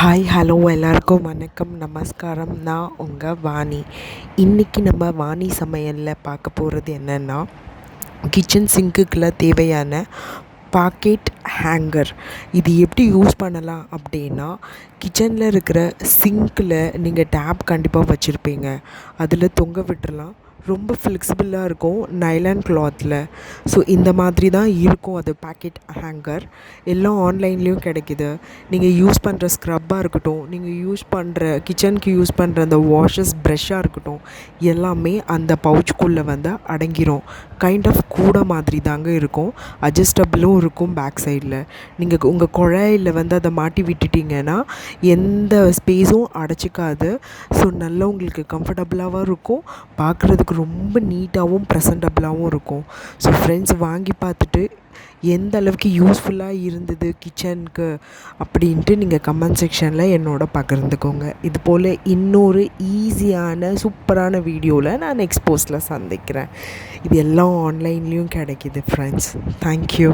Hi hello எல்லாருக்கும் வணக்கம் நமஸ்காரம். நான் உங்கள் வாணி. இன்றைக்கி நம்ம வாணி சமையலில் பார்க்க போகிறது என்னென்னா, கிச்சன் சிங்க்குக்குள்ள தேவையான பாக்கெட் ஹேங்கர். இது எப்படி யூஸ் பண்ணலாம் அப்படின்னா, கிச்சனில் இருக்கிற சிங்க்கில் நீங்கள் டேப் கண்டிப்பாக வச்சுருப்பீங்க, அதில் தொங்க விட்டுறலாம். ரொம்ப ஃப்ளெக்சிபிளாக இருக்கும், நைலான் கிளாத்தில். ஸோ இந்த மாதிரி தான் இருக்கும் அது பாக்கெட் ஹேங்கர். எல்லாம் ஆன்லைன்லேயும் கிடைக்கிது. நீங்கள் யூஸ் பண்ணுற ஸ்க்ரப்பாக இருக்கட்டும், நீங்கள் யூஸ் பண்ணுற கிச்சனுக்கு யூஸ் பண்ணுற அந்த வாஷஸ் ப்ரெஷ்ஷாக இருக்கட்டும், எல்லாமே அந்த பவுச்சுக்குள்ளே வந்து அடங்கிரும். கைண்ட் ஆஃப் கூட மாதிரி தாங்க இருக்கும். அட்ஜஸ்டபிளும் இருக்கும் பேக் சைடில். நீங்கள் உங்கள் குழாயில் வந்து அதை மாட்டி விட்டுட்டிங்கன்னா எந்த ஸ்பேஸும் அடைச்சிக்காது. ஸோ நல்லா உங்களுக்கு கம்ஃபர்டபுளாகவும் இருக்கும், பார்க்குறதுக்கு ரொம்ப நீட்டாகவும் ப்ரெசன்டபுளாகவும் இருக்கும். ஸோ ஃப்ரெண்ட்ஸ், வாங்கி பார்த்துட்டு எந்த அளவுக்கு யூஸ்ஃபுல்லாக இருந்தது கிச்சனுக்கு அப்படின்ட்டு நீங்கள் கமெண்ட் செக்ஷனில் என்னோட பகிர்ந்துக்கோங்க. இது போல் இன்னொரு ஈஸியான சூப்பரான வீடியோவில் நான் நெக்ஸ்ட் போஸ்ட்டில் சந்திக்கிறேன். இது எல்லாம் ஆன்லைன்லேயும் கிடைக்கிது ஃப்ரெண்ட்ஸ். தேங்க்யூ.